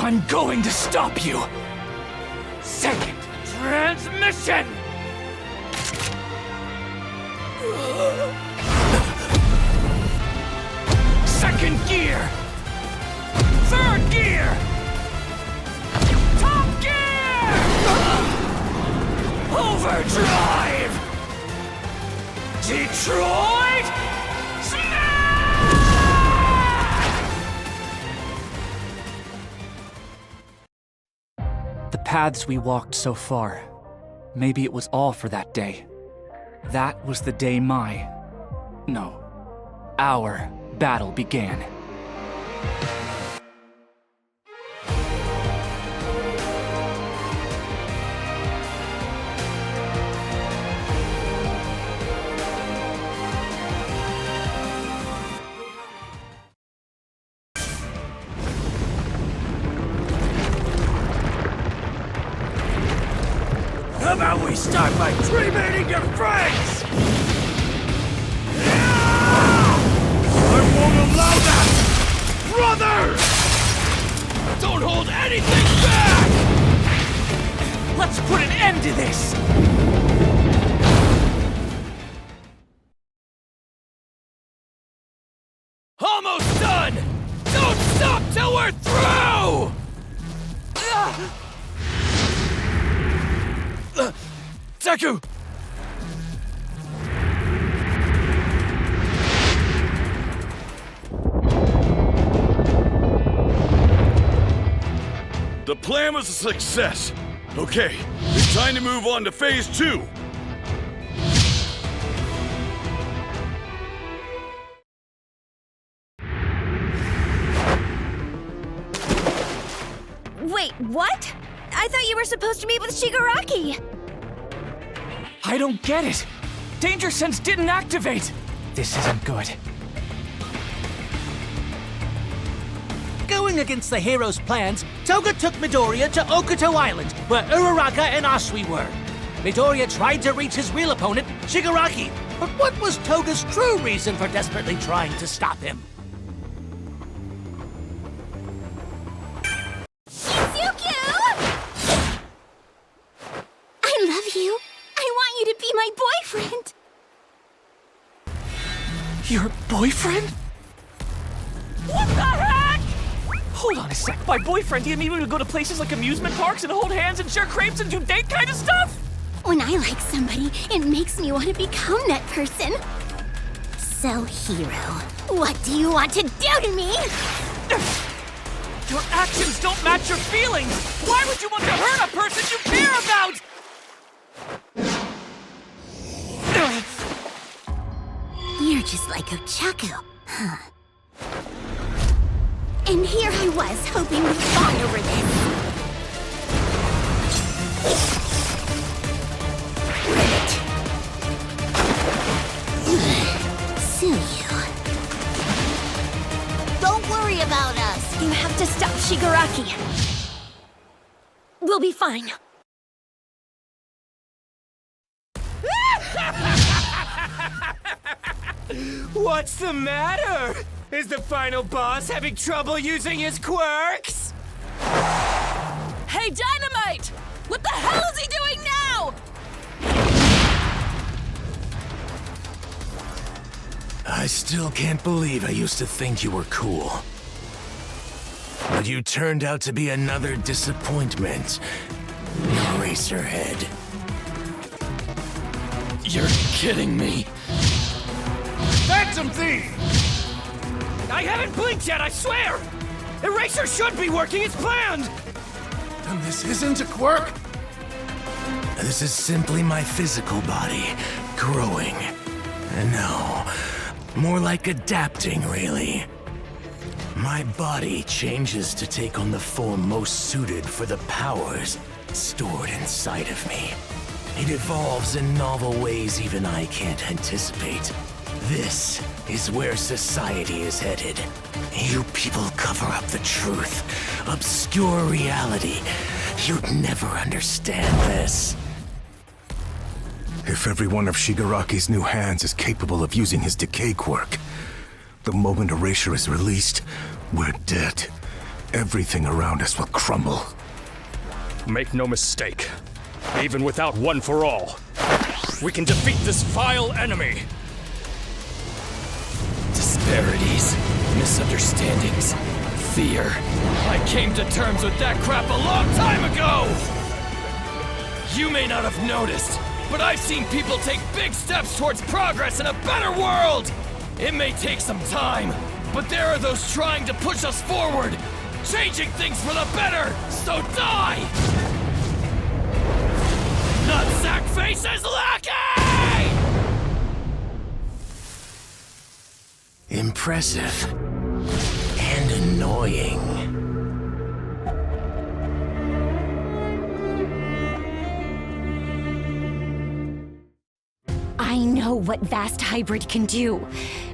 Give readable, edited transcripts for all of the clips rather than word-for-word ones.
I'm going to stop you! Second transmission! Second gear! Third gear! Top gear! Overdrive! Detroit! Smash! The paths we walked so far, maybe it was all for that day. That was the day our battle began. How about we start by cremating your friends? I won't allow that! Brother! Don't hold anything back! Let's put an end to this! Almost done! Don't stop till we're through! Deku! The plan was a success. Okay, it's time to move on to phase 2. Wait, what? I thought you were supposed to meet with Shigaraki! I don't get it! Danger Sense didn't activate! This isn't good. Going against the hero's plans, Toga took Midoriya to Okuto Island, where Uraraka and Asui were. Midoriya tried to reach his real opponent, Shigaraki, but what was Toga's true reason for desperately trying to stop him? I love you! I want you to be my boyfriend! Your boyfriend? What the heck? Hold on a sec. By boyfriend, do you mean we would go to places like amusement parks and hold hands and share crepes and do date kind of stuff? When I like somebody, it makes me want to become that person. So, hero, what do you want to do to me? Your actions don't match your feelings! Why would you want to hurt a person you care about? You're just like Ochako, huh? And here I was, hoping we'd bond over this. Ribbit. Suyu. Don't worry about us. You have to stop Shigaraki. We'll be fine. What's the matter? Is the final boss having trouble using his quirks? Hey, Dynamite! What the hell is he doing now? I still can't believe I used to think you were cool. But you turned out to be another disappointment, Eraserhead. You're kidding me. Phantom Thief! I haven't blinked yet, I swear! Eraser should be working, it's planned! And this isn't a quirk? This is simply my physical body growing. No, more like adapting, really. My body changes to take on the form most suited for the powers stored inside of me. It evolves in novel ways even I can't anticipate. This is where society is headed. You people cover up the truth, obscure reality. You'd never understand this. If every one of Shigaraki's new hands is capable of using his decay quirk, the moment Erasure is released, we're dead. everything around us will crumble. Make no mistake. Even without one for all, we can defeat this vile enemy. Disparities, misunderstandings, fear. I came to terms with that crap a long time ago! You may not have noticed, but I've seen people take big steps towards progress in a better world! It may take some time, but there are those trying to push us forward, changing things for the better, so die! Nutsack Face's lackey! Impressive. And annoying. I know what Vast Hybrid can do.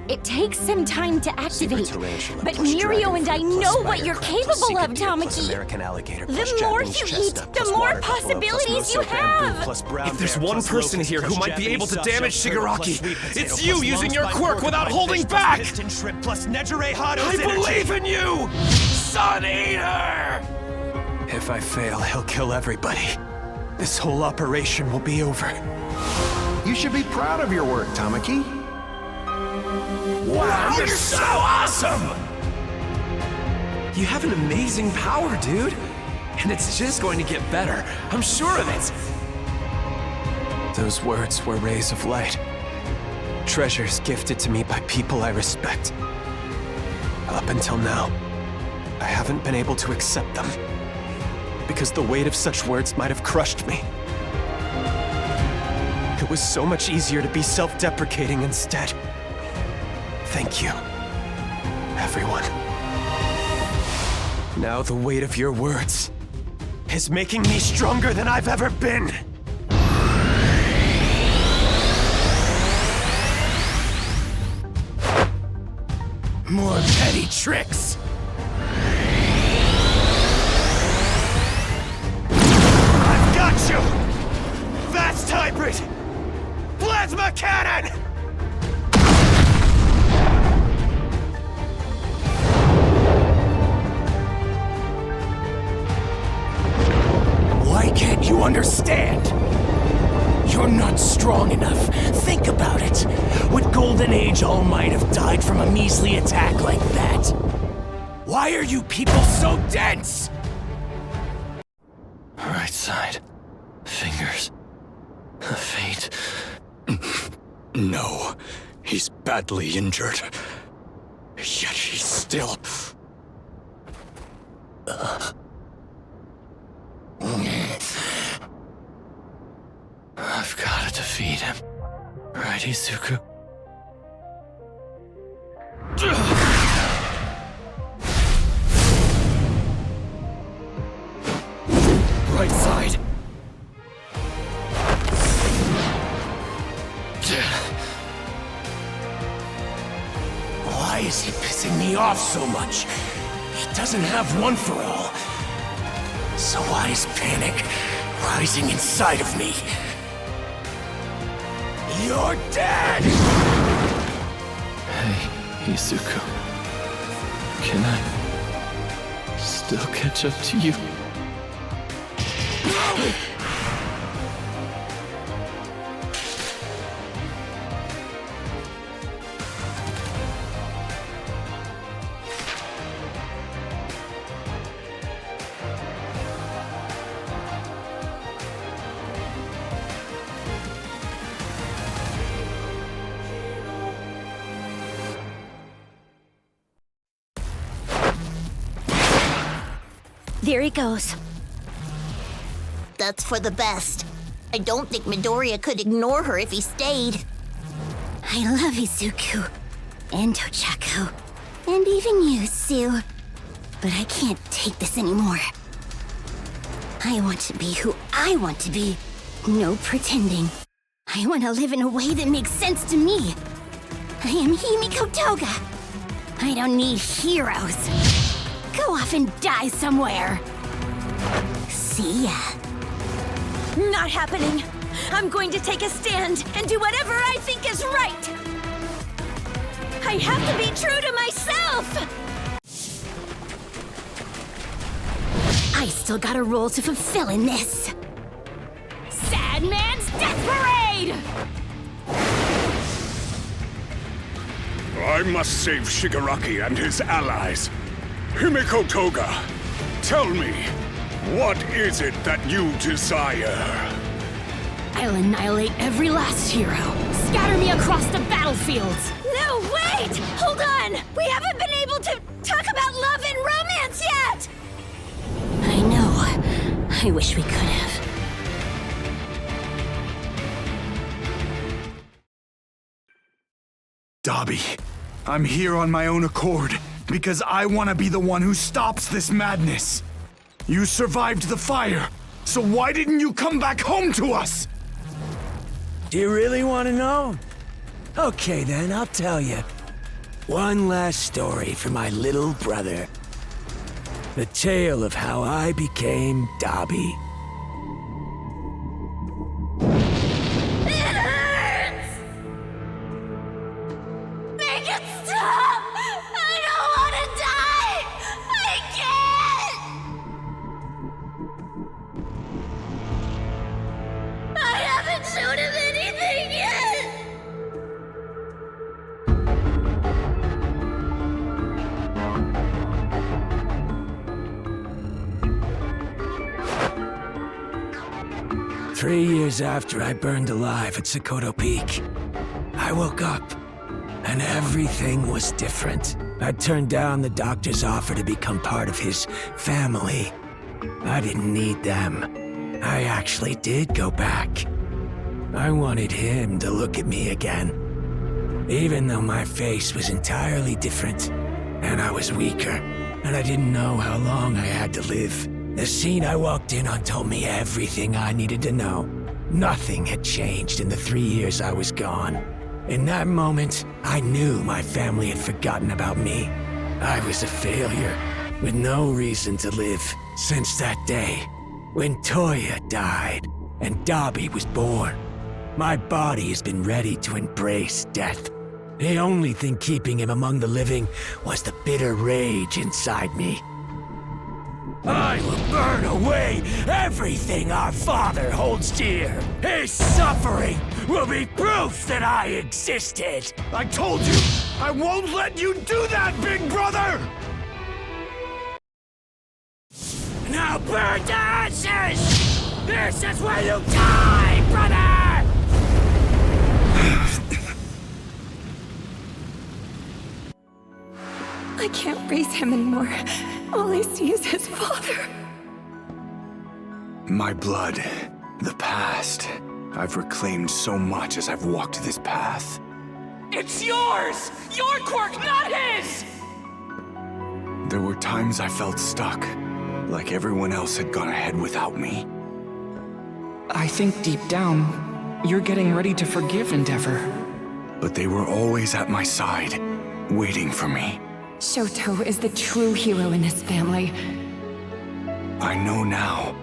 It takes some time to activate. But Mirio and I know what you're capable of, Tamaki. The more you eat, the more possibilities you have. If there's one person here who might be able to damage Shigaraki, it's you using your quirk without holding back! I believe in you! Sun Eater! If I fail, he'll kill everybody. This whole operation will be over. You should be proud of your work, Tamaki. Wow, you're so awesome! You have an amazing power, dude. And it's just going to get better. I'm sure of it. Those words were rays of light. Treasures gifted to me by people I respect. Up until now, I haven't been able to accept them. Because the weight of such words might have crushed me. It was so much easier to be self-deprecating instead. Thank you, everyone. Now the weight of your words is making me stronger than I've ever been. More petty tricks. I've got you! Vast Hybrid! Plasma Cannon! Why can't you understand? You're not strong enough. Think about it. Would Golden Age All Might have died from a measly attack like that? Why are you people so dense? Right side. Fingers. Fate. No, he's badly injured. Yet he's still... I've gotta defeat him. Right, Izuku? Right side. Why is he pissing me off so much? He doesn't have one for all. So why is panic rising inside of me? You're dead! Hey, Izuku. Can I still catch up to you? There he goes. That's for the best. I don't think Midoriya could ignore her if he stayed. I love Izuku. And Tochako. And even you, Sue. But I can't take this anymore. I want to be who I want to be. No pretending. I want to live in a way that makes sense to me. I am Himiko Toga. I don't need heroes. Go off and die somewhere. See ya. Not happening. I'm going to take a stand and do whatever I think is right. I have to be true to myself. I still got a role to fulfill in this. Sad Man's Death Parade! I must save Shigaraki and his allies. Himiko Toga, tell me, what is it that you desire? I'll annihilate every last hero. Scatter me across the battlefield. No, wait! Hold on! We haven't been able to talk about love and romance yet! I know. I wish we could have. Dabi, I'm here on my own accord because I want to be the one who stops this madness. You survived the fire, so why didn't you come back home to us? Do you really want to know? Okay then, I'll tell you. One last story for my little brother. The tale of how I became Dabi. It hurts! Make it stop! I don't want to die! I can't! I haven't shown him anything yet! Three years after I burned alive at Shoto Peak, I woke up, and everything was different. I turned down the doctor's offer to become part of his family. I didn't need them. I actually did go back. I wanted him to look at me again. Even though my face was entirely different, and I was weaker, and I didn't know how long I had to live. The scene I walked in on told me everything I needed to know. Nothing had changed in the 3 years I was gone. In that moment, I knew my family had forgotten about me. I was a failure, with no reason to live. Since that day, when Toya died and Dabi was born, my body has been ready to embrace death. The only thing keeping him among the living was the bitter rage inside me. I will burn away everything our father holds dear. His suffering will be proof that I existed. I told you, I won't let you do that, big brother! Now burn to ashes! This is where you die, brother! I can't raise him anymore. All I see is his father. My blood, the past. I've reclaimed so much as I've walked this path. It's yours! Your quirk, not his! There were times I felt stuck, like everyone else had gone ahead without me. I think deep down, you're getting ready to forgive Endeavor. But they were always at my side, waiting for me. Shoto is the true hero in this family. I know now,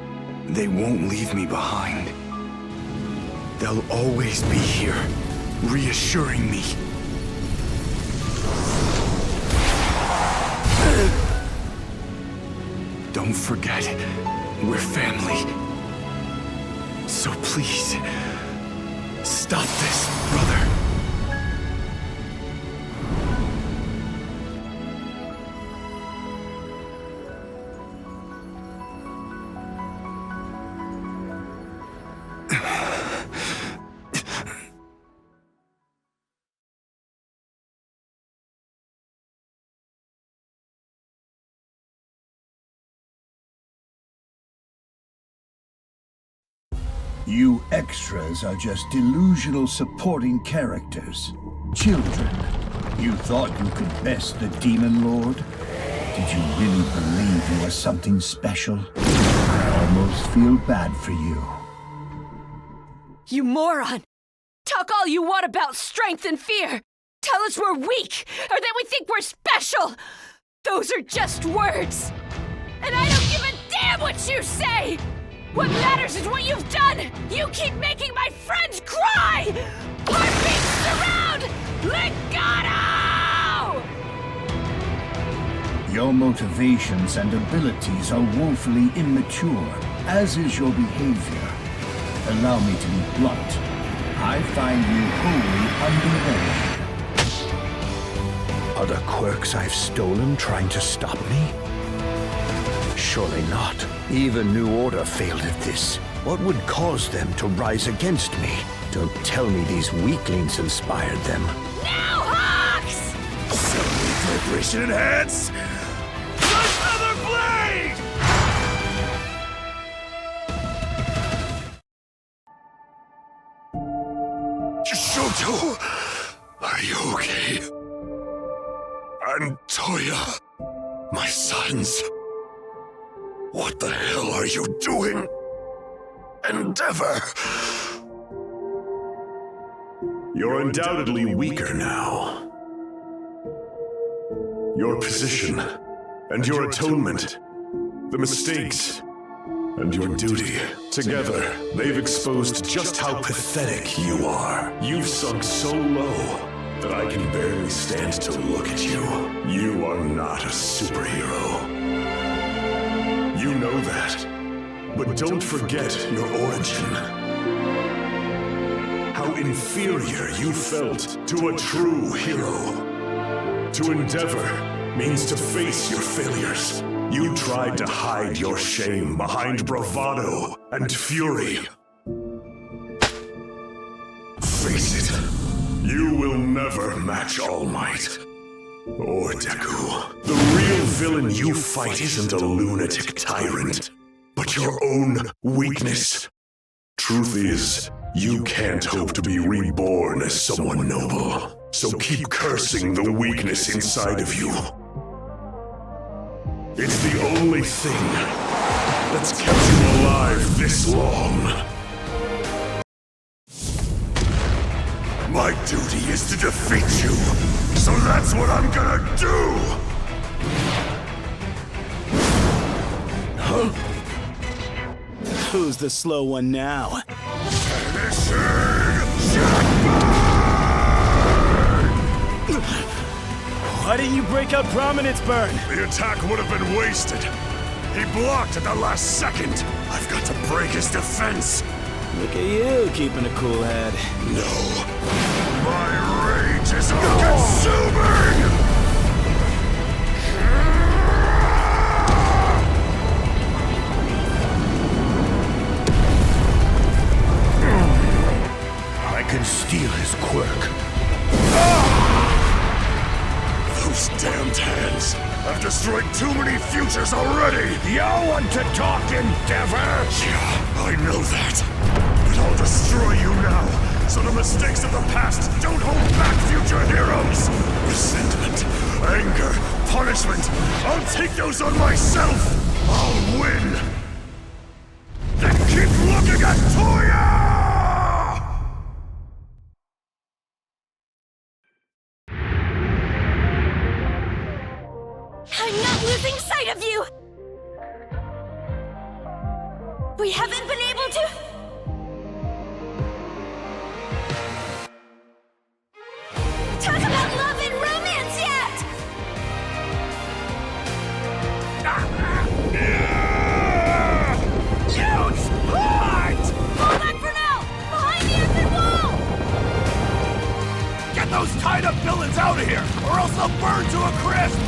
they won't leave me behind. They'll always be here, reassuring me. Don't forget, we're family. So please, stop this, brother. You extras are just delusional supporting characters. Children, you thought you could best the Demon Lord? Did you really believe you were something special? I almost feel bad for you. You moron! Talk all you want about strength and fear! Tell us we're weak, or that we think we're special! Those are just words! And I don't give a damn what you say! What matters is what you've done! You keep making my friends cry! Heartbeats surround! Legato! Your motivations and abilities are woefully immature, as is your behavior. Allow me to be blunt. I find you wholly underwhelming. Are the quirks I've stolen trying to stop me? Surely not. Even New Order failed at this. What would cause them to rise against me? Don't tell me these weaklings inspired them. Now, Hawks! Vibration enhance! Another blade! Shoto! Are you okay? And Toya, my sons. What the hell are you doing? Endeavor! You're undoubtedly weaker now. Your position, and your atonement, the mistakes, and your duty. Together, they've exposed just how pathetic you are. You've sunk so low that I can barely stand to look at you. You are not a superhero. You know that. But don't forget your origin. How inferior you felt to a true hero. To endeavor means to face your failures. You tried to hide your shame behind bravado and fury. Face it, you will never match All Might. Or Deku. The real villain you fight isn't a lunatic tyrant, but your own weakness. Truth is, you can't hope to be reborn as someone noble. So keep cursing the weakness inside of you. It's the only thing that's kept you alive this long. My duty is to defeat you, so that's what I'm gonna do! Huh? Who's the slow one now? Why didn't you break up Prominence Burn? The attack would have been wasted. He blocked at the last second. I've got to break his defense. Look at you, keeping a cool head. No. My rage is all-consuming! I can steal his quirk. Those damned hands have destroyed too many futures already! You want to talk, Endeavor? Yeah, I know that. But I'll destroy you now, so the mistakes of the past don't hold back future heroes! Resentment, anger, punishment, I'll take those on myself! I'll win! Then keep looking at Toya! I'm not losing sight of you! We haven't been able to... talk about love and romance yet! Huge heart! Hold on for now! Behind the exit wall! Get those tied-up villains out of here, or else they'll burn to a crisp!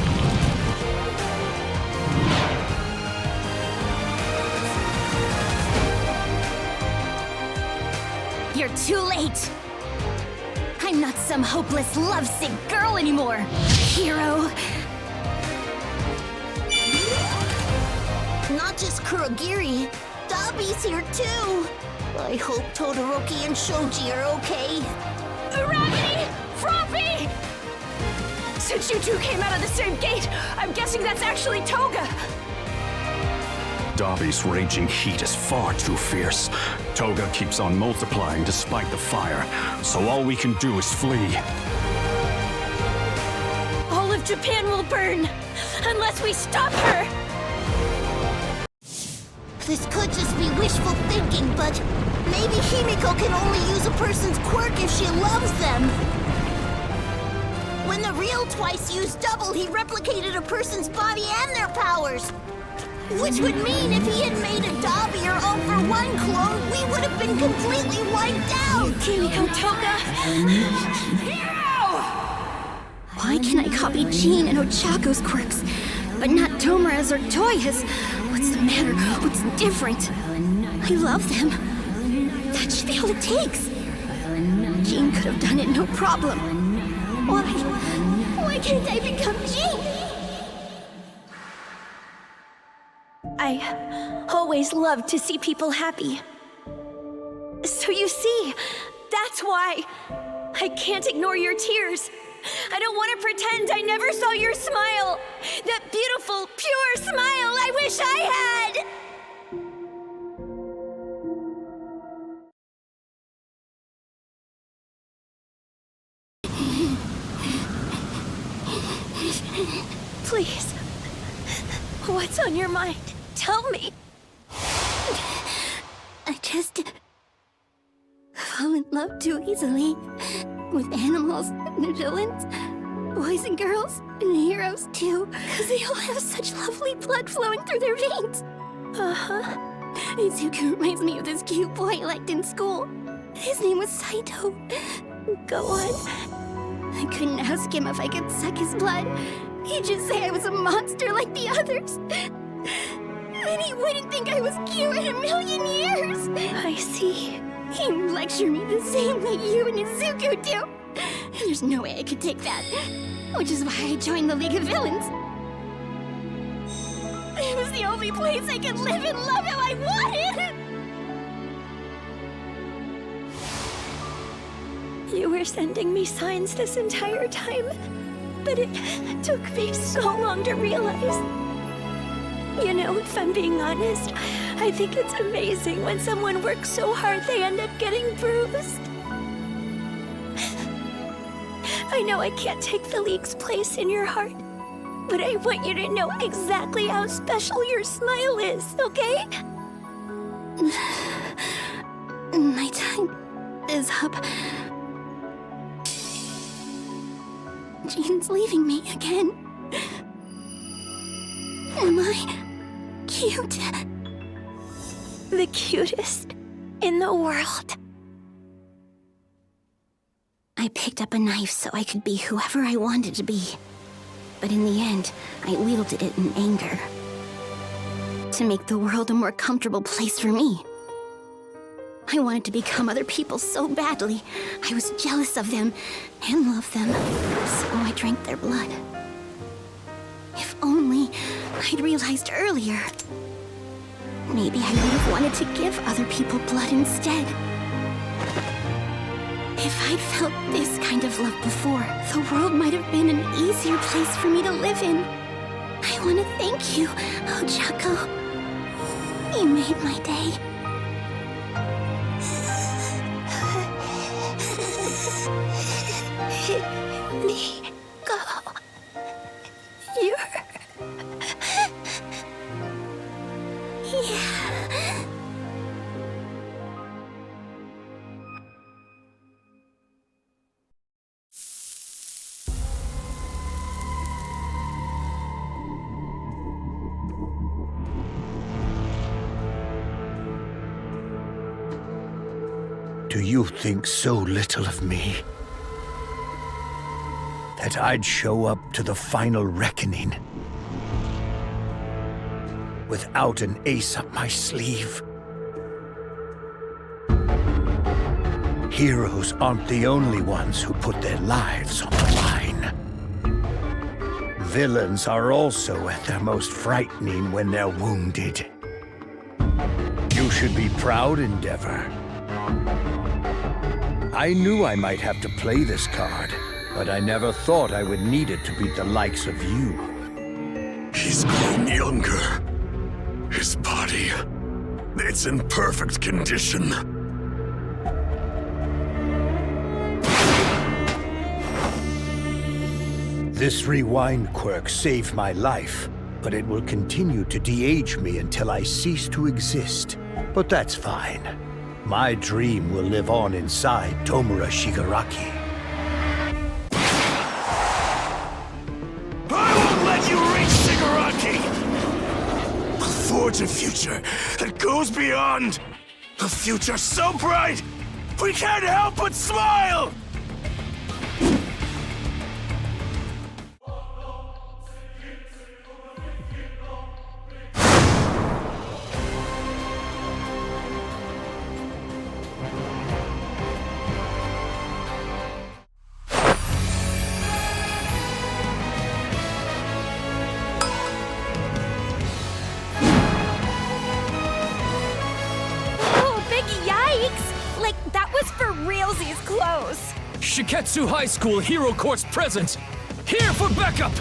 You're too late! I'm not some hopeless, lovesick girl anymore, hero! Not just Kurogiri. Dabi's here too. I hope Todoroki and Shoji are okay. Raggedy! Froppy! Since you two came out of the same gate, I'm guessing that's actually Toga. Dabi's raging heat is far too fierce. Toga keeps on multiplying despite the fire, so all we can do is flee. All of Japan will burn, unless we stop her! This could just be wishful thinking, but maybe Himiko can only use a person's quirk if she loves them. When the real Twice used double, he replicated a person's body and their powers. Which would mean if he had made a Dabi or 0-for-1 clone, we would have been completely wiped out! Kimiko Toga! Why can I copy Jean and Ochako's quirks, but not Tomura's or Toya's? What's the matter? What's different? I love them. That should be all it takes. Jean could have done it, no problem. Why can't I become Jean? I always love to see people happy. So you see, that's why I can't ignore your tears. I don't want to pretend I never saw your smile. That beautiful, pure smile I wish I had! Please, what's on your mind? Tell me. I just fall in love too easily with animals and villains, boys and girls, and heroes too, because they all have such lovely blood flowing through their veins. Izuku reminds me of this cute boy I liked in school. His name was Saito. Go on. I couldn't ask him if I could suck his blood. He'd just say I was a monster like the others. Then he wouldn't think I was cute in a million years. I see. He lectured me the same way you and Izuku do. There's no way I could take that. Which is why I joined the League of Villains. It was the only place I could live and love how I wanted. You were sending me signs this entire time, but it took me so long to realize. You know, if I'm being honest, I think it's amazing when someone works so hard they end up getting bruised. I know I can't take the League's place in your heart, but I want you to know exactly how special your smile is, okay? My time is up. Jean's leaving me again. Am I cute? The cutest in the world. I picked up a knife so I could be whoever I wanted to be. But in the end, I wielded it in anger. To make the world a more comfortable place for me. I wanted to become other people so badly. I was jealous of them and loved them. So I drank their blood. If only I'd realized earlier. Maybe I would have wanted to give other people blood instead. If I'd felt this kind of love before, the world might have been an easier place for me to live in. I want to thank you, Ochako. You made my day. Me go. You're... Yeah. Do you think so little of me? That I'd show up to the final reckoning without an ace up my sleeve? Heroes aren't the only ones who put their lives on the line. Villains are also at their most frightening when they're wounded. You should be proud, Endeavor. I knew I might have to play this card, but I never thought I would need it to beat the likes of you. He's grown younger. His body, it's in perfect condition. This rewind quirk saved my life, but it will continue to de-age me until I cease to exist. But that's fine. My dream will live on inside Tomura Shigaraki. forge a future that goes beyond. A future so bright, we can't help but smile! Shiketsu High School Hero Court's present! Here for backup!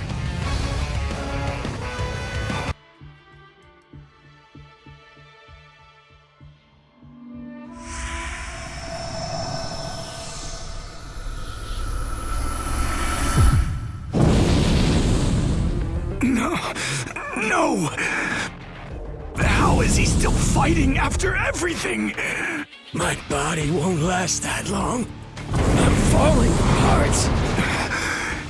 No! How is he still fighting after everything? My body won't last that long. I'm falling apart.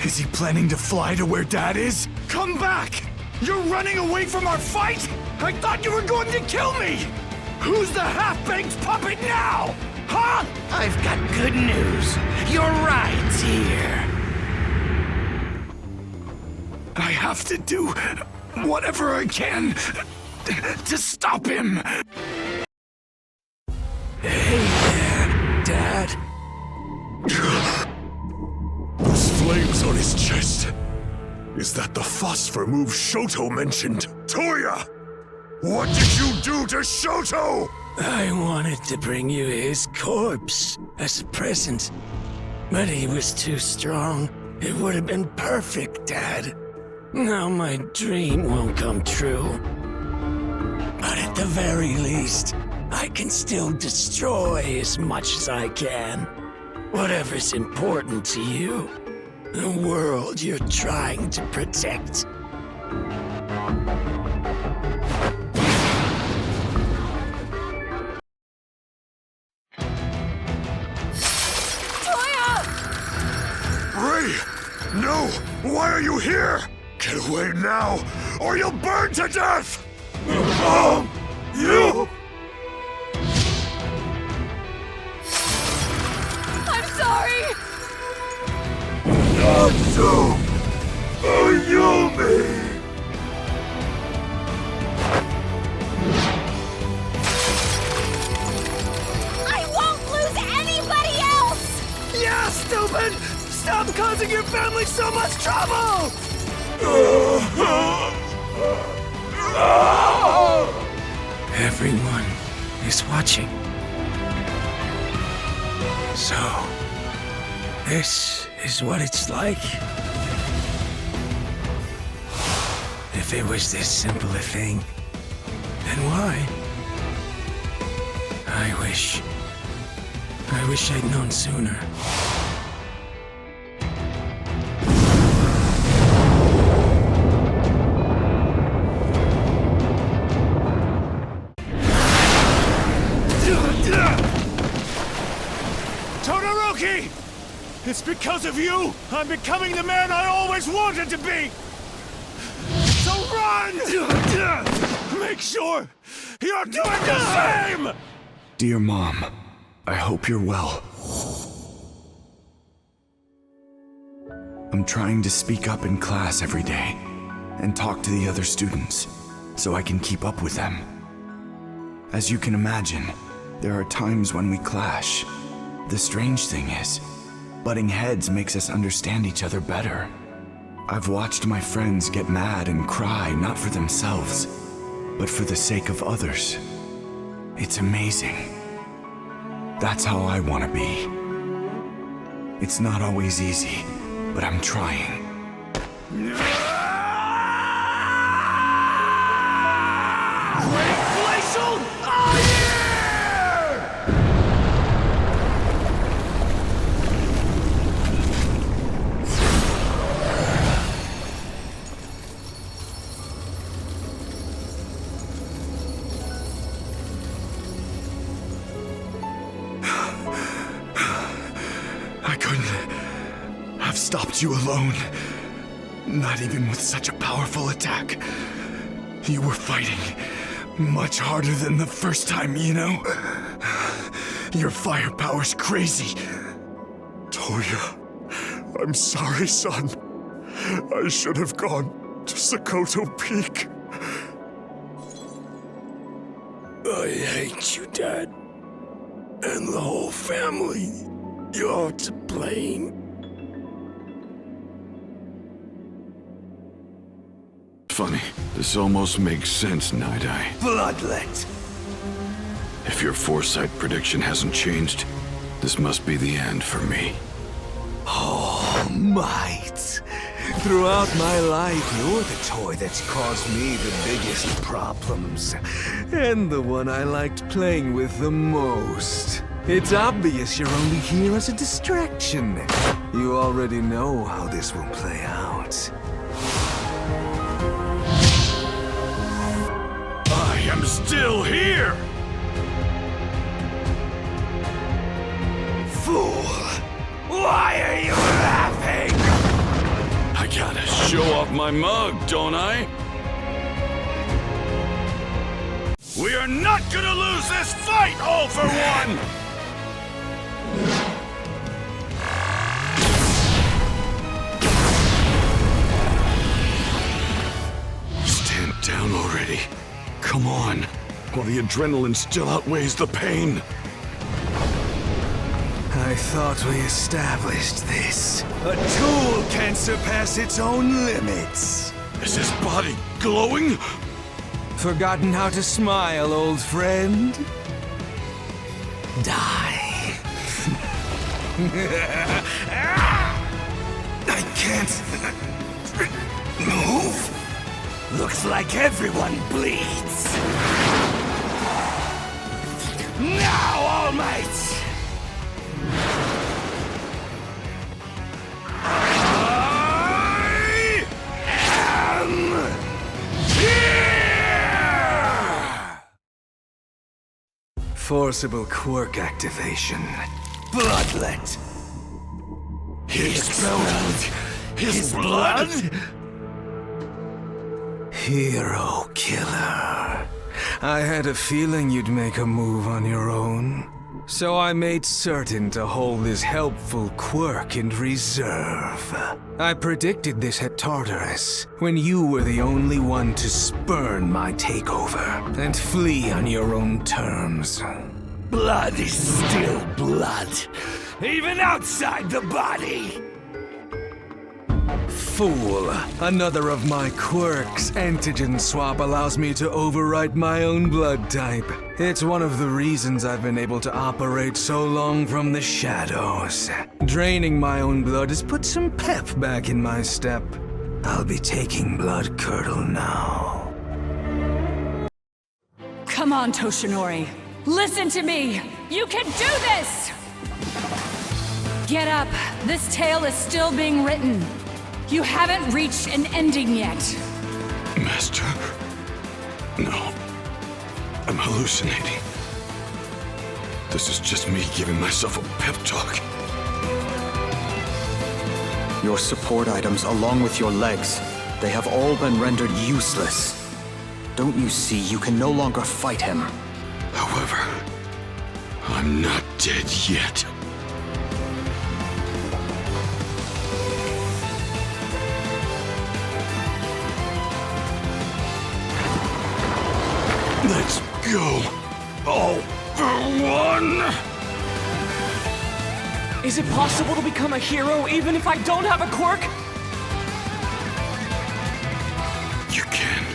Is he planning to fly to where Dad is? Come back! You're running away from our fight? I thought you were going to kill me! Who's the half-baked puppet now? Huh? I've got good news. Your ride's here. I have to do whatever I can to stop him. Hey there, Dad. Those flames on his chest. Is that the phosphor move Shoto mentioned? Toya! What did you do to Shoto? I wanted to bring you his corpse as a present, but he was too strong. It would have been perfect, Dad. Now my dream won't come true. But at the very least, I can still destroy as much as I can. Whatever's important to you, the world you're trying to protect. Ray! No! Why are you here? Get away now, or you'll burn to death! Mom! You! I'm sorry! Not so! Ayumi! I won't lose anybody else! Yeah, stupid! Stop causing your family so much trouble! Everyone is watching. So, this is what it's like. If it was this simple a thing, then why? I wish I'd known sooner. It's because of you I'm becoming the man I always wanted to be! So run! Make sure you're doing the same! Dear Mom, I hope you're well. I'm trying to speak up in class every day and talk to the other students so I can keep up with them. As you can imagine, there are times when we clash. The strange thing is, butting heads makes us understand each other better. I've watched my friends get mad and cry not for themselves, but for the sake of others. It's amazing. That's how I want to be. It's not always easy, but I'm trying. Great glacial Stopped you alone. Not even with such a powerful attack. You were fighting much harder than the first time, you know? Your firepower's crazy. Toya, I'm sorry, son. I should have gone to Shoto Peak. I hate you, Dad. And the whole family. You're to blame. Funny, this almost makes sense, Night-Eye. Bloodlet! If your foresight prediction hasn't changed, this must be the end for me. Oh, might. Throughout my life, you're the toy that's caused me the biggest problems. And the one I liked playing with the most. It's obvious you're only here as a distraction. You already know how this will play out. I am still here! Fool! Why are you laughing? I gotta show off my mug, don't I? We are not gonna lose this fight, all for one! Stand down already. Come on, while the adrenaline still outweighs the pain. I thought we established this. A tool can't surpass its own limits. Is his body glowing? Forgotten how to smile, old friend? Die. I can't move. Looks like everyone bleeds. Now, All Might! Forcible quirk activation. Bloodlet. His blood. His blood? Hero killer. I had a feeling you'd make a move on your own. So I made certain to hold this helpful quirk in reserve. I predicted this at Tartarus, when you were the only one to spurn my takeover and flee on your own terms. Blood is still blood, even outside the body! Fool! Another of my quirks, antigen swap, allows me to overwrite my own blood type. It's one of the reasons I've been able to operate so long from the shadows. Draining my own blood has put some pep back in my step. I'll be taking Blood Curdle now. Come on, Toshinori. Listen to me! You can do this! Get up. This tale is still being written. You haven't reached an ending yet. Master? No. I'm hallucinating. This is just me giving myself a pep talk. Your support items, along with your legs, they have all been rendered useless. Don't you see you can no longer fight him? However, I'm not dead yet. Let's go. All for one. Is it possible to become a hero even if I don't have a quirk? You can.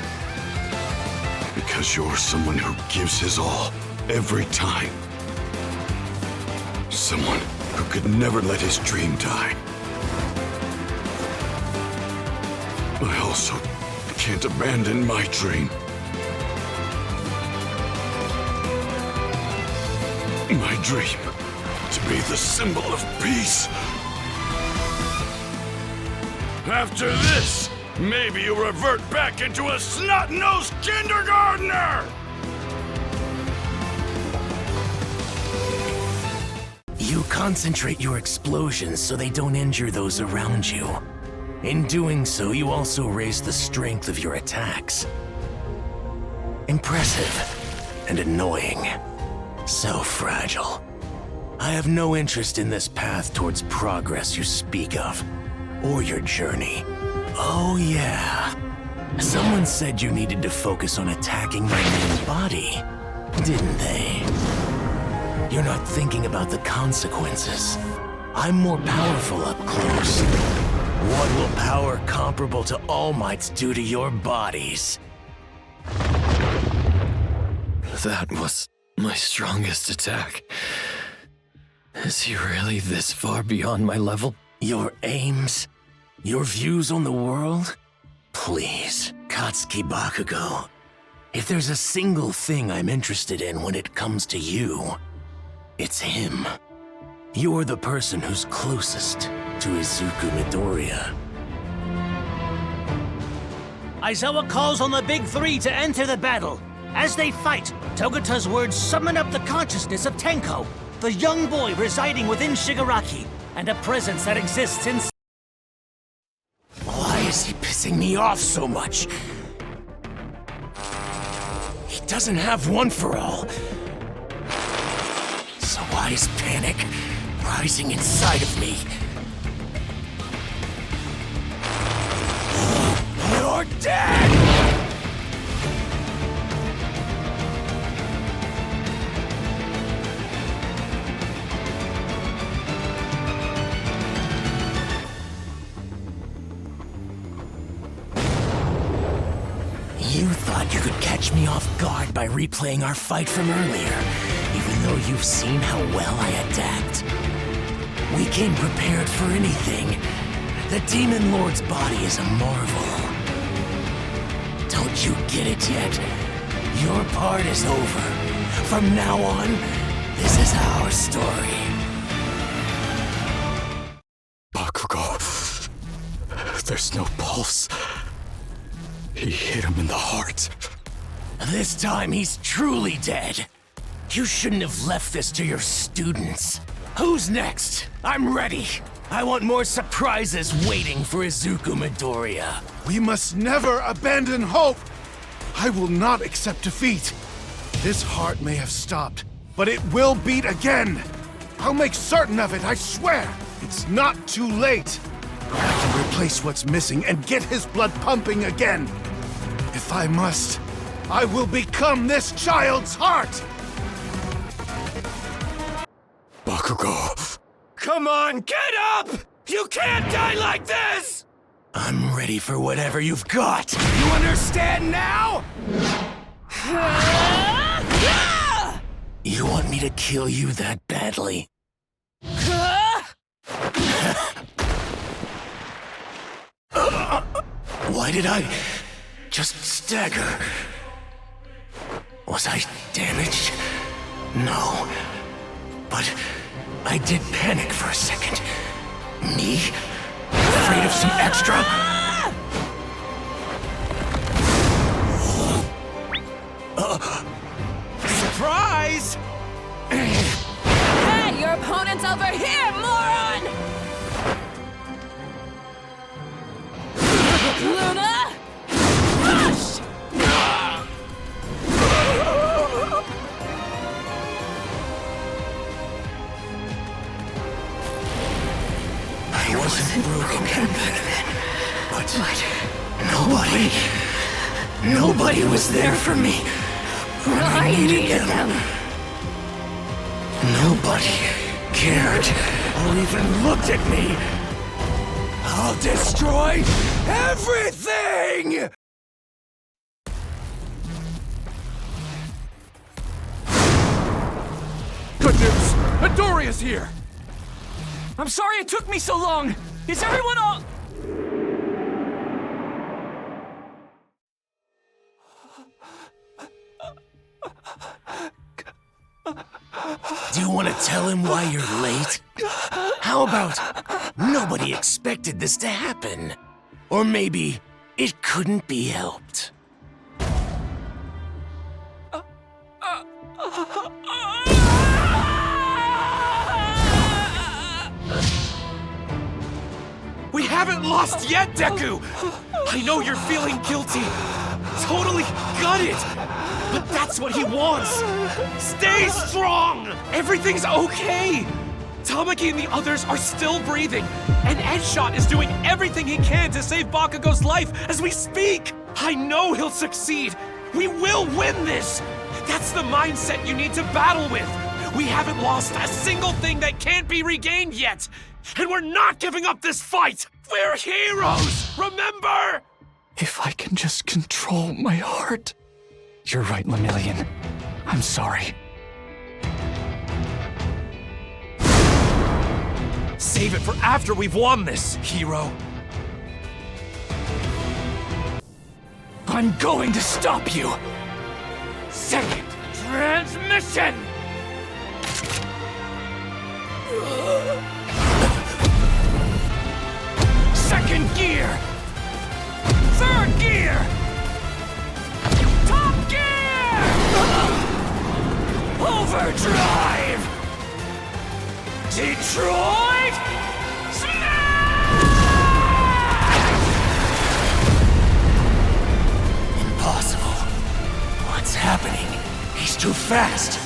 Because you're someone who gives his all, every time. Someone who could never let his dream die. I also can't abandon my dream. My dream to be the symbol of peace. After this, maybe you'll revert back into a snot-nosed kindergartner! You concentrate your explosions so they don't injure those around you. In doing so, you also raise the strength of your attacks. Impressive and annoying. So fragile. I have no interest in this path towards progress you speak of, or your journey. Oh yeah. Someone said you needed to focus on attacking my main body, didn't they? You're not thinking about the consequences. I'm more powerful up close. What will power comparable to All Might's do to your bodies? That was my strongest attack. Is he really this far beyond my level? Your aims? Your views on the world? Please, Katsuki Bakugo. If there's a single thing I'm interested in when it comes to you, it's him. You're the person who's closest to Izuku Midoriya. Aizawa calls on the big three to enter the battle. As they fight, Togata's words summon up the consciousness of Tenko, the young boy residing within Shigaraki, and a presence that exists in... Why is he pissing me off so much? He doesn't have one for all. So why is panic rising inside of me? You're dead! You thought you could catch me off guard by replaying our fight from earlier, even though you've seen how well I adapt. We came prepared for anything. The Demon Lord's body is a marvel. Don't you get it yet? Your part is over. From now on, this is our story. Bakugo, there's no pulse. He hit him in the heart. This time he's truly dead. You shouldn't have left this to your students. Who's next? I'm ready. I want more surprises waiting for Izuku Midoriya. We must never abandon hope. I will not accept defeat. This heart may have stopped, but it will beat again. I'll make certain of it, I swear. It's not too late. I can replace what's missing and get his blood pumping again. If I must, I will become this child's heart! Bakugo! Come on, get up! You can't die like this! I'm ready for whatever you've got. You understand now? You want me to kill you that badly? Why did I just stagger? Was I damaged? No. But I did panic for a second. Me? Afraid of some extra? Surprise! Hey, your opponent's over here, moron! Luna! Rush! I wasn't broken back then, but nobody was there for me when I needed them. Nobody cared or even looked at me. I'll destroy everything! Good news! Midoriya's here! I'm sorry it took me so long! Is everyone all... Do you want to tell him why you're late? How about nobody expected this to happen? Or maybe it couldn't be helped. We haven't lost yet, Deku! I know you're feeling guilty. Totally got it! But that's what he wants! Stay strong! Everything's okay! Tamaki and the others are still breathing, and Edshot is doing everything he can to save Bakugo's life as we speak! I know he'll succeed! We will win this! That's the mindset you need to battle with! We haven't lost a single thing that can't be regained yet! And we're not giving up this fight! We're heroes! Remember? If I can just control my heart. You're right, Lemillion. I'm sorry. Save it for after we've won this, hero. I'm going to stop you! Second transmission! Second gear! Third gear! Top gear! Overdrive! Detroit! Impossible. What's happening? He's too fast.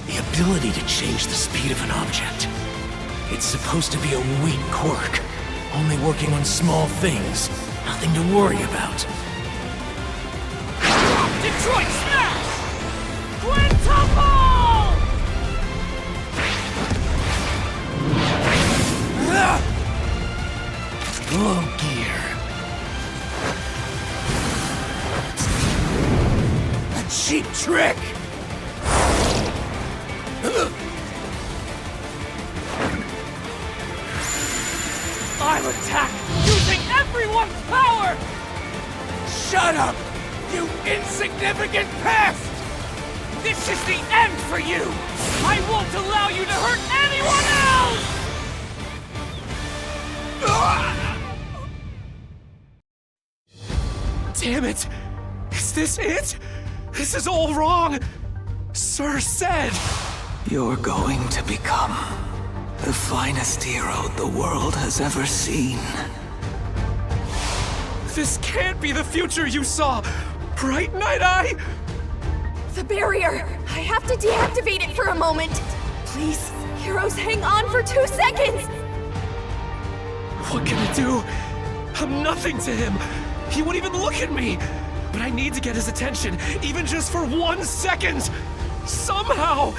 The ability to change the speed of an object. It's supposed to be a weak quirk, only working on small things, nothing to worry about. Detroit Smash! Quintuple! Low gear. A cheap trick! I'll attack using everyone's power! Shut up, you insignificant pest! This is the end for you! I won't allow you to hurt anyone else! Damn it! Is this it? This is all wrong! Sir said... You're going to become the finest hero the world has ever seen. This can't be the future you saw! Right, Night Eye? The barrier! I have to deactivate it for a moment! Please, heroes, hang on for 2 seconds! What can I do? I'm nothing to him! He won't even look at me! But I need to get his attention, even just for 1 second! Somehow!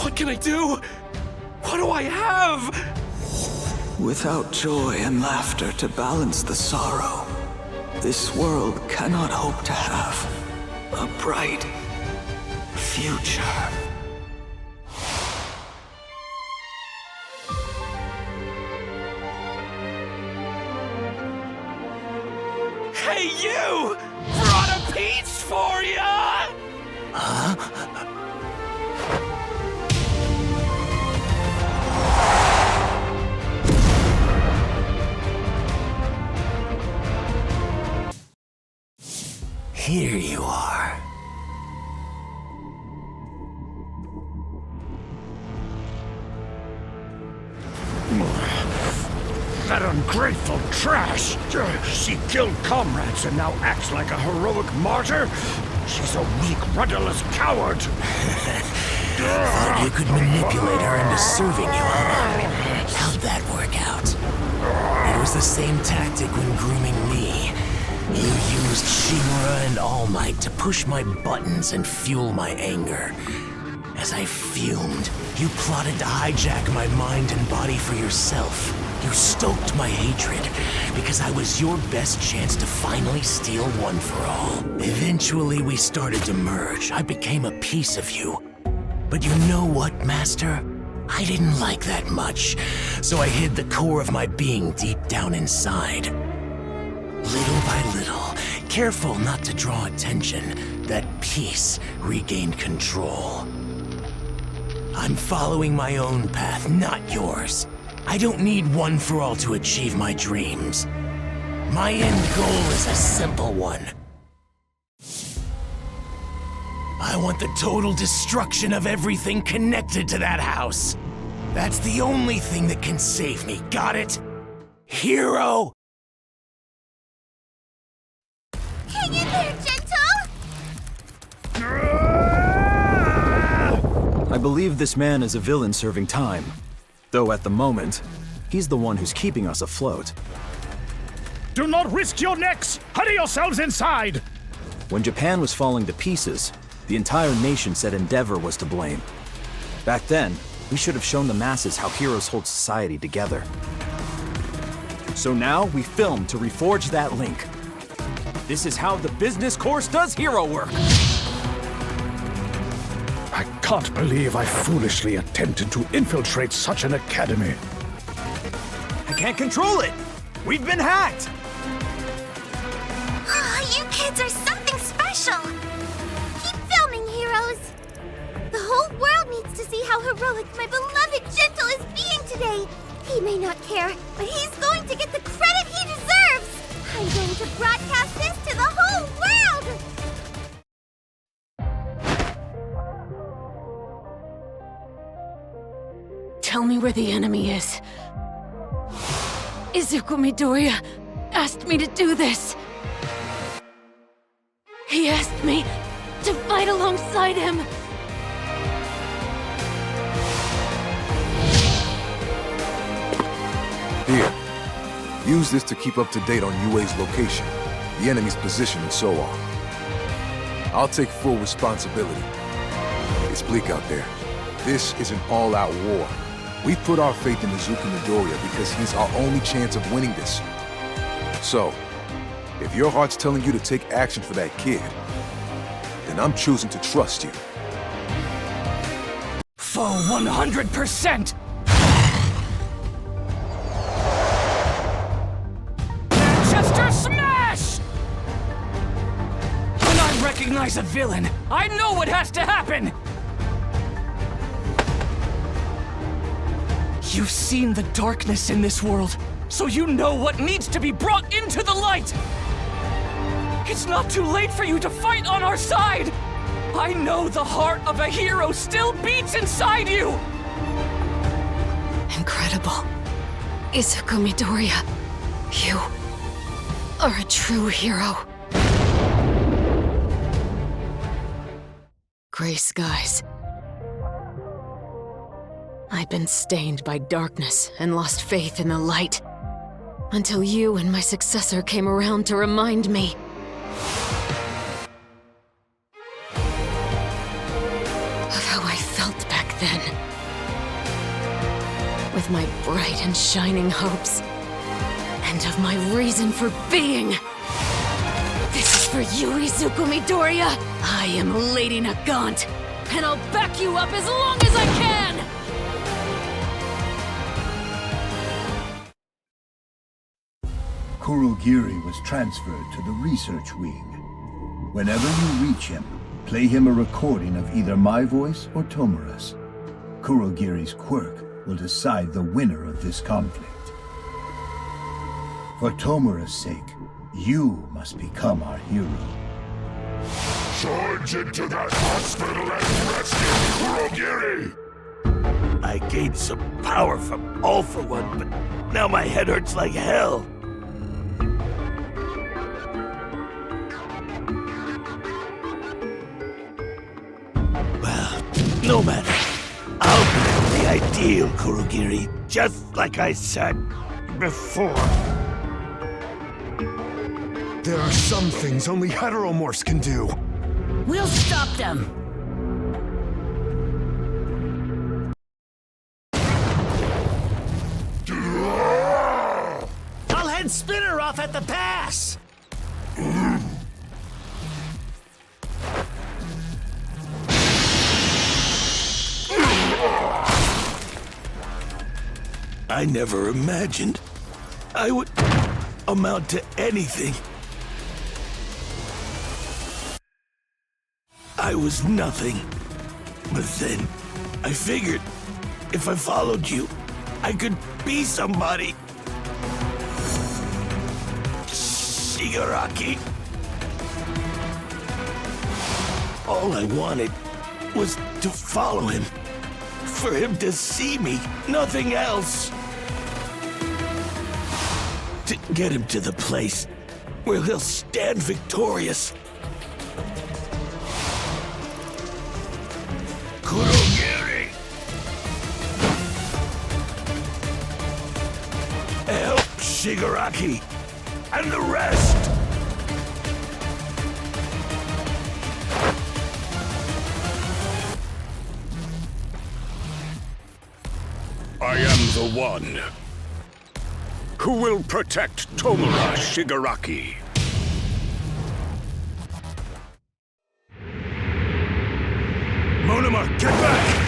What can I do? What do I have? Without joy and laughter to balance the sorrow, this world cannot hope to have a bright future. Hey, you! Brought a peach for ya! Huh? Here you are. That ungrateful trash! She killed comrades and now acts like a heroic martyr? She's a weak, rudderless coward! Thought you could manipulate her into serving you, huh? How'd that work out? It was the same tactic when grooming me. You used Shimura and All Might to push my buttons and fuel my anger. As I fumed, you plotted to hijack my mind and body for yourself. You stoked my hatred, because I was your best chance to finally steal one for all. Eventually, we started to merge. I became a piece of you. But you know what, Master? I didn't like that much, so I hid the core of my being deep down inside. Little by little, careful not to draw attention, that piece regained control. I'm following my own path, not yours. I don't need one for all to achieve my dreams. My end goal is a simple one. I want the total destruction of everything connected to that house. That's the only thing that can save me, got it? Hero! Hang in there, Gentle! I believe this man is a villain serving time. Though at the moment, he's the one who's keeping us afloat. Do not risk your necks! Hurry yourselves inside! When Japan was falling to pieces, the entire nation said Endeavor was to blame. Back then, we should have shown the masses how heroes hold society together. So now we film to reforge that link. This is how the business course does hero work. I can't believe I foolishly attempted to infiltrate such an academy. I can't control it! We've been hacked! You kids are something special! Keep filming, heroes! The whole world needs to see how heroic my beloved Gentle is being today! He may not care, but he's going to get the credit he deserves! I'm going to broadcast this to the whole world! Tell me where the enemy is. Izuku Midoriya asked me to do this. He asked me to fight alongside him. Here. Use this to keep up to date on UA's location, the enemy's position, and so on. I'll take full responsibility. It's bleak out there. This is an all-out war. We've put our faith in Izuku Midoriya because he's our only chance of winning this. So, if your heart's telling you to take action for that kid, then I'm choosing to trust you. For 100%! Manchester Smash! When I recognize a villain, I know what has to happen! You've seen the darkness in this world, so you know what needs to be brought into the light! It's not too late for you to fight on our side! I know the heart of a hero still beats inside you! Incredible. Izuku Midoriya, you are a true hero. Gray skies. I've been stained by darkness and lost faith in the light. Until you and my successor came around to remind me. Of how I felt back then. With my bright and shining hopes. And of my reason for being. This is for you, Izuku Midoriya. I am Lady Nagant, and I'll back you up as long as I can! Kurogiri was transferred to the research wing. Whenever you reach him, play him a recording of either my voice or Tomura's. Kurogiri's quirk will decide the winner of this conflict. For Tomura's sake, you must become our hero. Charge into that hospital and rescue Kurogiri! I gained some power from All For One, but now my head hurts like hell. No matter. I'll be the ideal Kurogiri, just like I said before. There are some things only heteromorphs can do. We'll stop them! I'll head Spinner off at the pass! I never imagined I would amount to anything. I was nothing. But then, I figured if I followed you, I could be somebody. Shigaraki. All I wanted was to follow him. For him to see me, nothing else. To get him to the place where he'll stand victorious. Kurogiri! Shigaraki, and the rest! I am the one who will protect Tomura Shigaraki. Monoma, get back!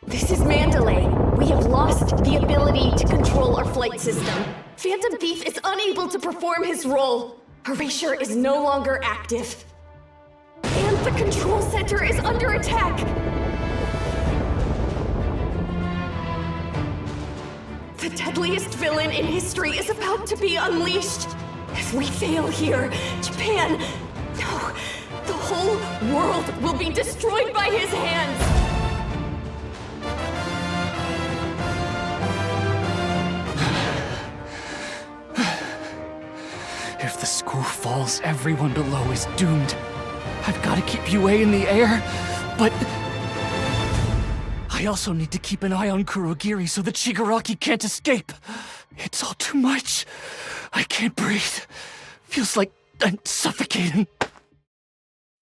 This is Mandalay. We have lost the ability to control our flight system. Phantom Thief is unable to perform his role. Erasure is no longer active. And the control center is under attack. The deadliest villain in history is about to be unleashed. If we fail here, Japan, no, the whole world will be destroyed by his hands. If the school falls, everyone below is doomed. I've got to keep UA in the air, but I also need to keep an eye on Kurogiri so that Shigaraki can't escape. It's all too much. I can't breathe. Feels like I'm suffocating.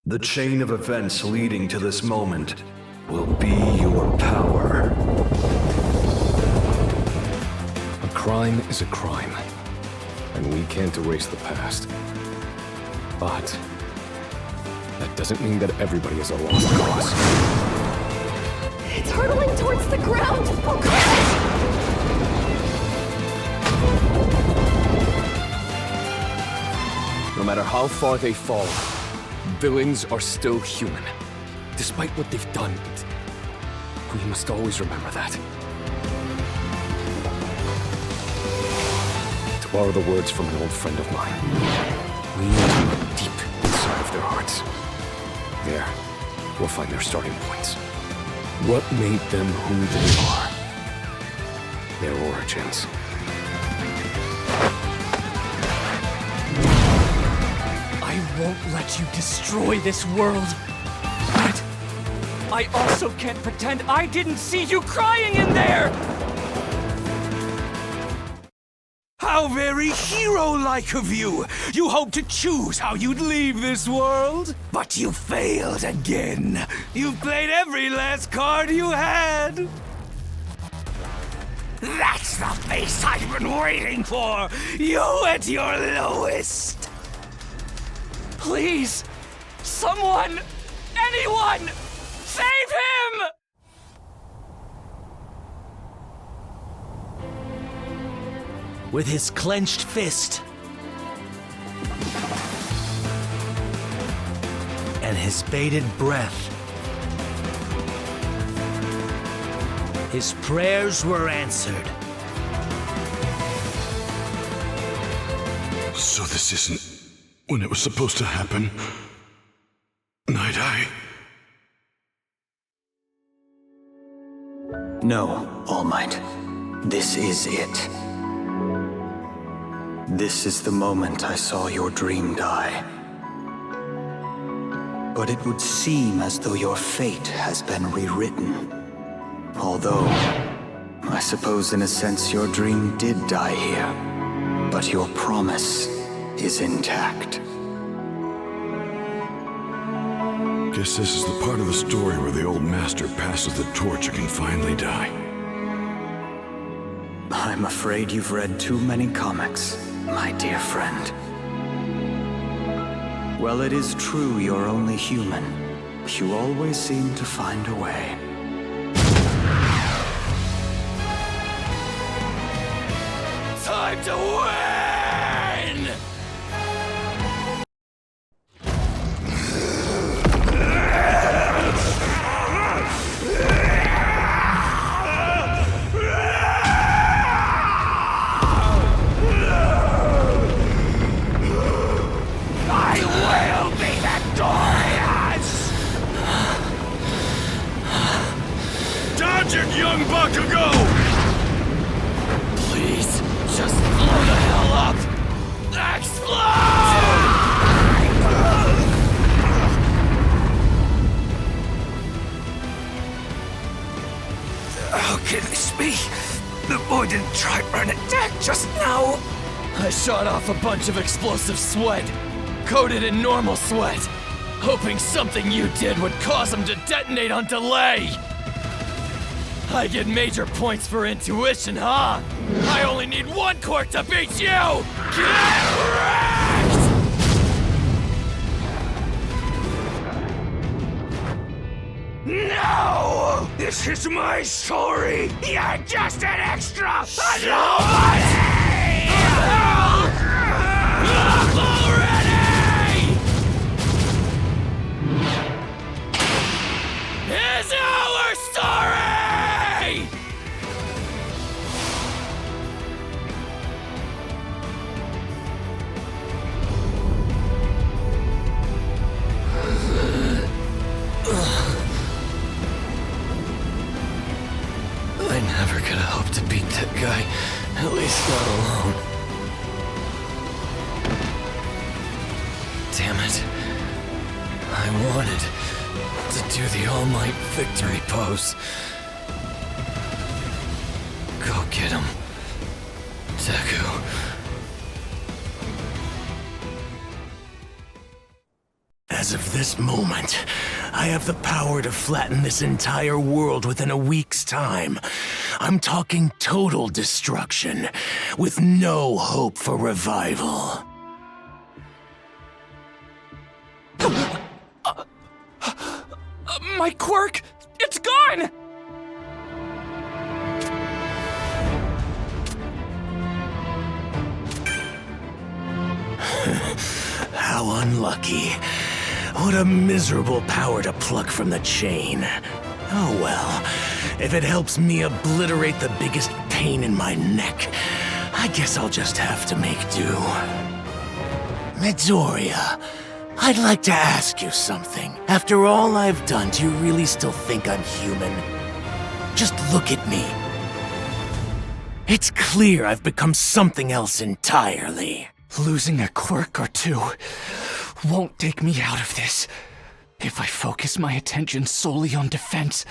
The chain of events leading to this moment will be your power. A crime is a crime, and we can't erase the past. But that doesn't mean that everybody is a lost cause. It's hurtling towards the ground! Oh, crap! No matter how far they fall, villains are still human. Despite what they've done, we must always remember that. To borrow the words from an old friend of mine, we need to look deep inside of their hearts. There, we'll find their starting points. What made them who they are? Their origins. I won't let you destroy this world. But I also can't pretend I didn't see you crying in there! How very hero-like of you! You hoped to choose how you'd leave this world, but you failed again. You've played every last card you had. That's the face I've been waiting for! You at your lowest! Please! Someone! Anyone! Save him! With his clenched fist and his bated breath, his prayers were answered. So this isn't when it was supposed to happen. Night Eye. No, All Might. This is it. This is the moment I saw your dream die. But it would seem as though your fate has been rewritten. Although, I suppose in a sense your dream did die here. But your promise is intact. Guess this is the part of the story where the old master passes the torch and can finally die. I'm afraid you've read too many comics, my dear friend. Well, it is true you're only human. You always seem to find a way. Time to win! I will be victorious! Dodge it, young Bakugo! Please, just blow the hell up! Explode! How can this be? now! I shot off a bunch of explosive sweat, coated in normal sweat, hoping something you did would cause them to detonate on delay! I get major points for intuition, huh? I only need one quirk to beat you! Get wrecked! No! This is my story! You're just an extra! Nobody! Already! Is our story! I never could have hoped to beat that guy, at least not alone. Damn it. I wanted to do the All Might victory pose. Go get him, Deku. As of this moment, I have the power to flatten this entire world within a week's time. I'm talking total destruction, with no hope for revival. My quirk! It's gone! How unlucky. What a miserable power to pluck from the chain. Oh well, if it helps me obliterate the biggest pain in my neck, I guess I'll just have to make do. Midoriya, I'd like to ask you something. After all I've done, do you really still think I'm human? Just look at me. It's clear I've become something else entirely. Losing a quirk or two won't take me out of this. If I focus my attention solely on defense,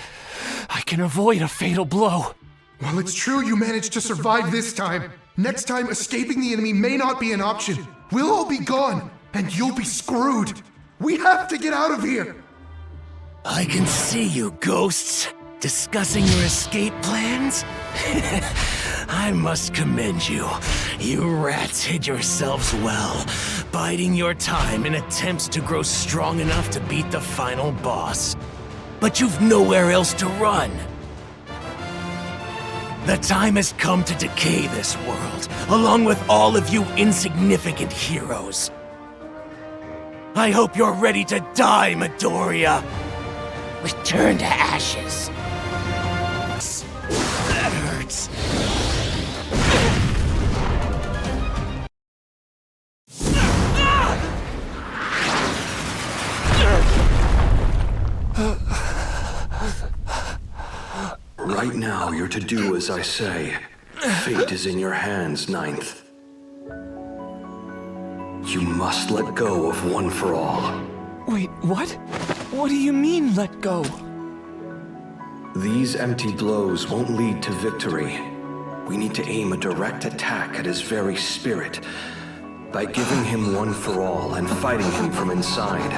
I can avoid a fatal blow. While it's true you managed to survive this time, next time escaping the enemy may not be an option. We'll all be gone, and you'll be screwed. We have to get out of here! I can see you, ghosts. Discussing your escape plans? I must commend you. You rats hid yourselves well, biding your time in attempts to grow strong enough to beat the final boss. But you've nowhere else to run. The time has come to decay this world, along with all of you insignificant heroes. I hope you're ready to die, Midoriya. Return to ashes. That hurts. Right now, you're to do as I say. Fate is in your hands, Ninth. You must let go of One for All. Wait, what? What do you mean, let go? These empty blows won't lead to victory. We need to aim a direct attack at his very spirit. By giving him One for All and fighting him from inside,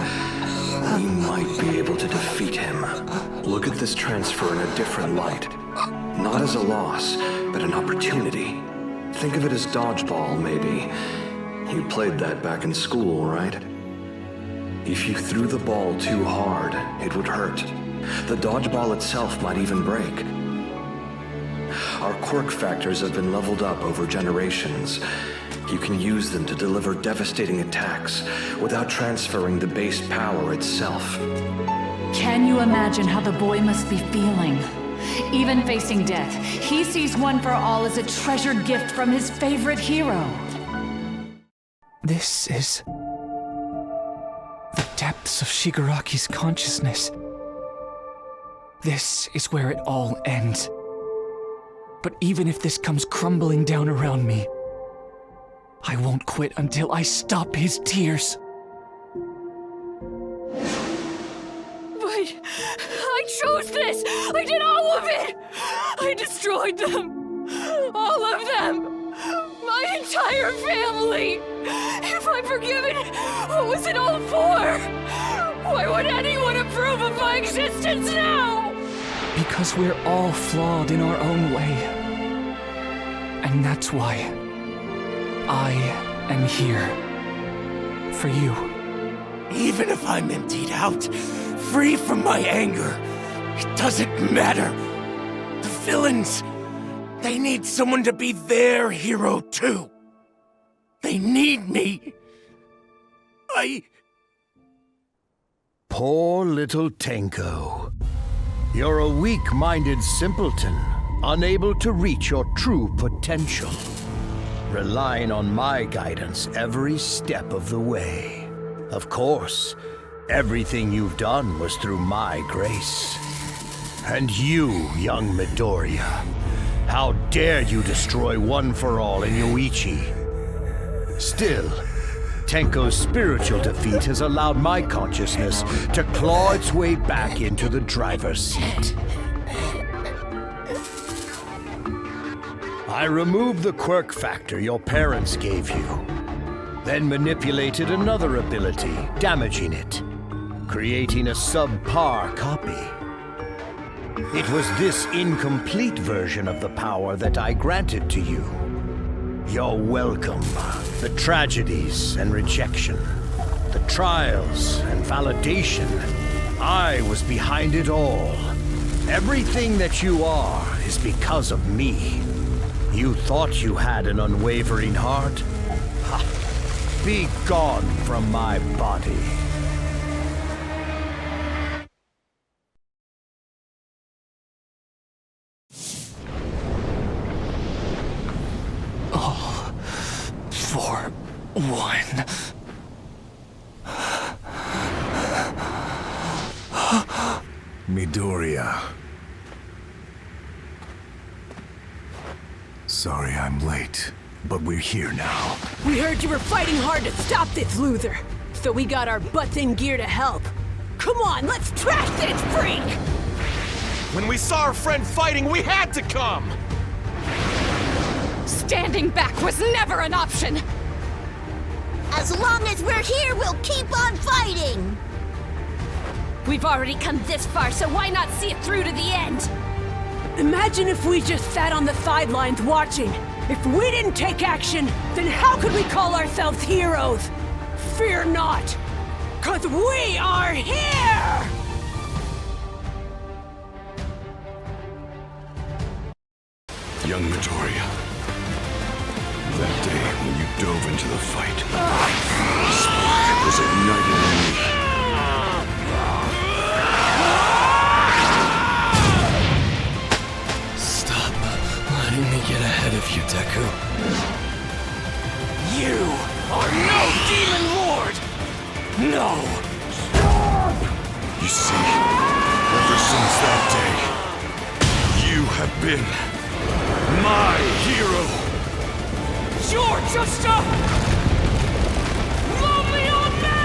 we might be able to defeat him. Look at this transfer in a different light. Not as a loss, but an opportunity. Think of it as dodgeball, maybe. You played that back in school, right? If you threw the ball too hard, it would hurt. The dodgeball itself might even break. Our quirk factors have been leveled up over generations. You can use them to deliver devastating attacks without transferring the base power itself. Can you imagine how the boy must be feeling? Even facing death, he sees One for All as a treasured gift from his favorite hero. This is the depths of Shigaraki's consciousness. This is where it all ends. But even if this comes crumbling down around me, I won't quit until I stop his tears. But I chose this! I did all of it! I destroyed them! All of them! My entire family! If I'm forgiven, what was it all for? Why would anyone approve of my existence now? Because we're all flawed in our own way. And that's why I am here. For you. Even if I'm emptied out, free from my anger, it doesn't matter. The villains, they need someone to be their hero too. They need me. Poor little Tenko. You're a weak-minded simpleton, unable to reach your true potential. Relying on my guidance every step of the way. Of course, everything you've done was through my grace. And you, young Midoriya, how dare you destroy One for All in Yoichi? Still, Tenko's spiritual defeat has allowed my consciousness to claw its way back into the driver's seat. I removed the quirk factor your parents gave you, then manipulated another ability, damaging it, creating a subpar copy. It was this incomplete version of the power that I granted to you. You're welcome. The tragedies and rejection, the trials and validation, I was behind it all. Everything that you are is because of me. You thought you had an unwavering heart? Ha! Be gone from my body. All for one. Midoriya. Sorry I'm late, but we're here now. We heard you were fighting hard to stop this loser, so we got our butts in gear to help. Come on, let's trash this freak! When we saw our friend fighting, we had to come! Standing back was never an option! As long as we're here, we'll keep on fighting! We've already come this far, so why not see it through to the end? Imagine if we just sat on the sidelines watching. If we didn't take action, then how could we call ourselves heroes? Fear not, 'cause we are here! Young Midoriya. That day when you dove into the fight, the spark was ignited in me. Stop letting me get ahead of you, Deku. You are no Demon Lord! No! Stop! You see, ever since that day, you have been my hero! You're just a lonely old man!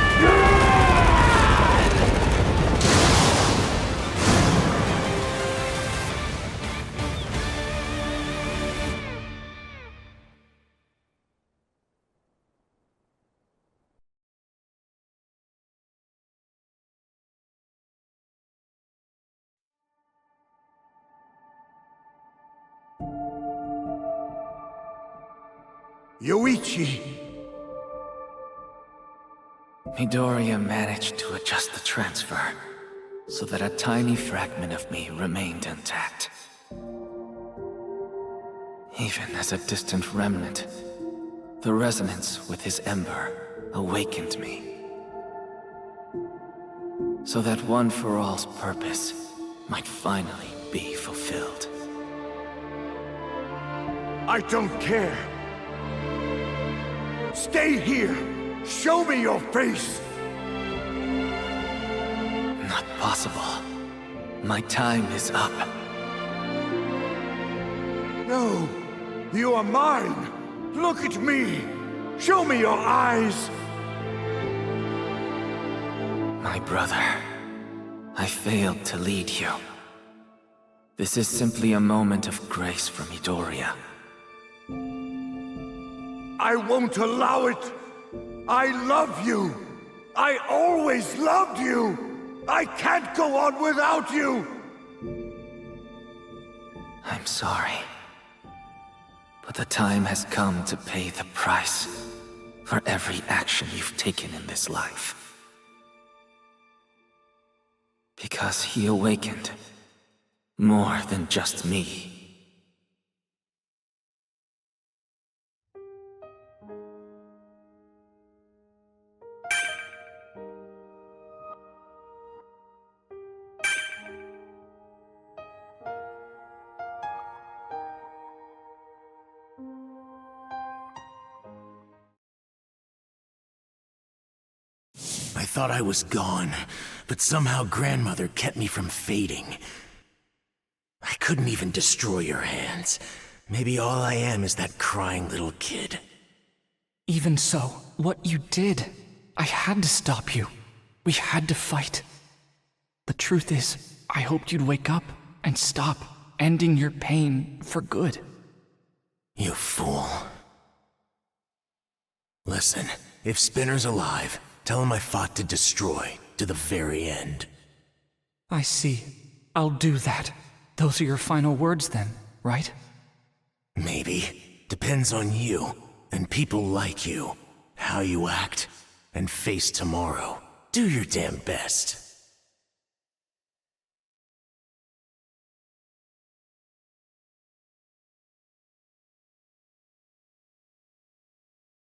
Yoichi! Midoriya managed to adjust the transfer, so that a tiny fragment of me remained intact. Even as a distant remnant, the resonance with his ember awakened me. So that One for All's purpose might finally be fulfilled. I don't care! Stay here! Show me your face! Not possible. My time is up. No! You are mine! Look at me! Show me your eyes! My brother, I failed to lead you. This is simply a moment of grace for Midoriya. I won't allow it! I love you! I always loved you! I can't go on without you! I'm sorry. But the time has come to pay the price for every action you've taken in this life. Because he awakened more than just me. I thought I was gone, but somehow Grandmother kept me from fading. I couldn't even destroy your hands. Maybe all I am is that crying little kid. Even so, what you did, I had to stop you. We had to fight. The truth is, I hoped you'd wake up and stop ending your pain for good. You fool. Listen, if Spinner's alive, tell him I fought to destroy, to the very end. I see. I'll do that. Those are your final words then, right? Maybe. Depends on you, and people like you. How you act, and face tomorrow. Do your damn best.